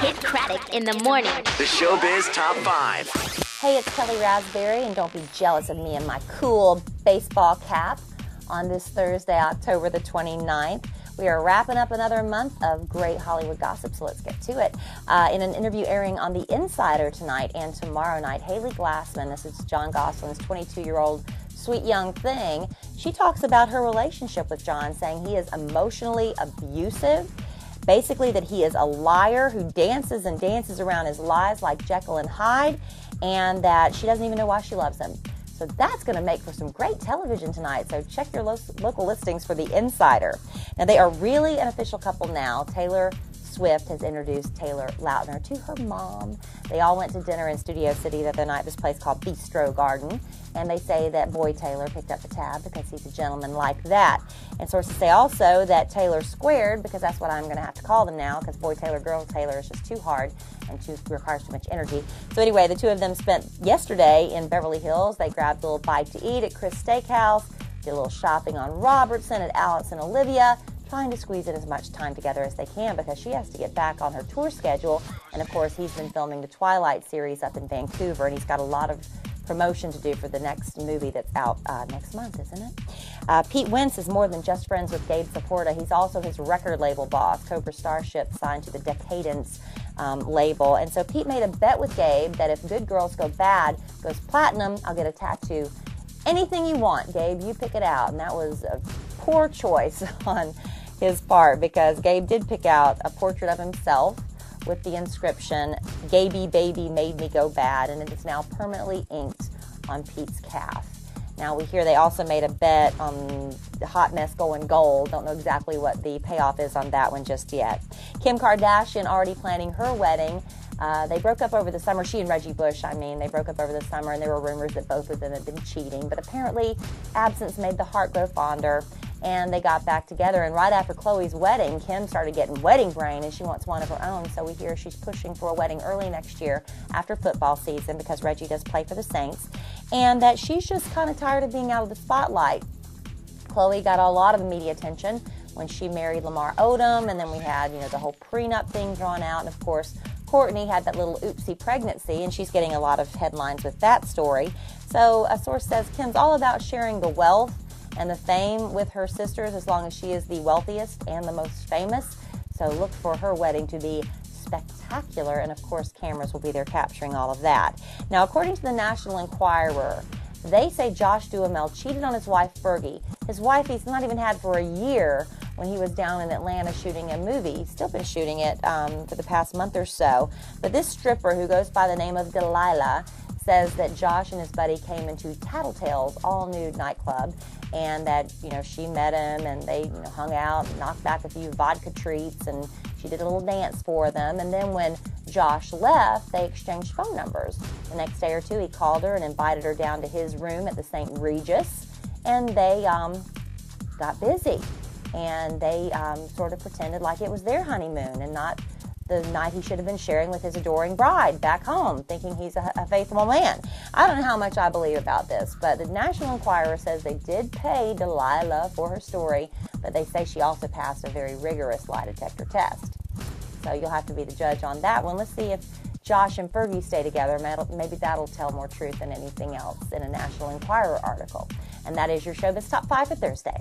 Kidd Kraddick in the morning. The Showbiz Top 5. Hey, it's Kellie Rasberry, and don't be jealous of me and my cool baseball cap on this Thursday, October the 29th. We are wrapping up another month of great Hollywood gossip, so let's get to it. In an interview airing on The Insider tonight and tomorrow night, Haley Glassman, this is Jon Gosling's 22-year-old sweet young thing, she talks about her relationship with Jon, saying he is emotionally abusive, basically that he is a liar who dances and dances around his lies like Jekyll and Hyde, and that she doesn't even know why she loves him. So that's going to make for some great television tonight. So check your local listings for The Insider. Now, they are really an official couple now. Taylor Swift has introduced Taylor Lautner to her mom. They all went to dinner in Studio City the other night, this place called Bistro Garden. And they say that boy Taylor picked up the tab because he's a gentleman like that. And sources say also that Taylor squared, because that's what I'm going to have to call them now, because boy Taylor, girl Taylor is just too hard and requires too much energy. So anyway, the two of them spent yesterday in Beverly Hills. They grabbed a little bite to eat at Chris Steakhouse, did a little shopping on Robertson at Alex and Olivia, trying to squeeze in as much time together as they can because she has to get back on her tour schedule. And of course, he's been filming the Twilight series up in Vancouver, and he's got a lot of promotion to do for the next movie that's out next month, isn't it? Pete Wentz is more than just friends with Gabe Saporta. He's also his record label boss. Cobra Starship signed to the Decadence label. And so Pete made a bet with Gabe that if Good Girls Go Bad goes platinum, I'll get a tattoo. Anything you want, Gabe, you pick it out. And that was a poor choice on his part, because Gabe did pick out a portrait of himself with the inscription, "Gaby baby made me go bad," and it is now permanently inked on Pete's calf. Now we hear they also made a bet on the hot mess going gold. Don't know exactly what the payoff is on that one just yet. Kim Kardashian already planning her wedding. They broke up over the summer. She and Reggie Bush, they broke up over the summer, and there were rumors that both of them had been cheating. But apparently, absence made the heart grow fonder, and they got back together. And right after Khloe's wedding, Kim started getting wedding brain, and she wants one of her own. So we hear she's pushing for a wedding early next year after football season, because Reggie does play for the Saints, and that she's just kind of tired of being out of the spotlight. Khloe got a lot of media attention when she married Lamar Odom, and then we had, the whole prenup thing drawn out, and of course, Kourtney had that little oopsie pregnancy, and she's getting a lot of headlines with that story. So a source says Kim's all about sharing the wealth and the fame with her sisters, as long as she is the wealthiest and the most famous. So look for her wedding to be spectacular, and of course cameras will be there capturing all of that. Now, according to the National Enquirer, they say Josh Duhamel cheated on his wife Fergie. His wife he's not even had for a year, when he was down in Atlanta shooting a movie. He's still been shooting it for the past month or so. But this stripper, who goes by the name of Delilah, says that Josh and his buddy came into Tattletale's all-nude nightclub, and that, she met him, and they, hung out, and knocked back a few vodka treats, and she did a little dance for them. And then when Josh left, they exchanged phone numbers. The next day or two, he called her and invited her down to his room at the St. Regis, and they got busy. And they sort of pretended like it was their honeymoon and not the night he should have been sharing with his adoring bride back home, thinking he's a faithful man. I don't know how much I believe about this, but the National Enquirer says they did pay Delilah for her story, but they say she also passed a very rigorous lie detector test. So you'll have to be the judge on that one. Let's see if Josh and Fergie stay together. Maybe that'll tell more truth than anything else in a National Enquirer article. And that is your Showbiz Top 5 for Thursday.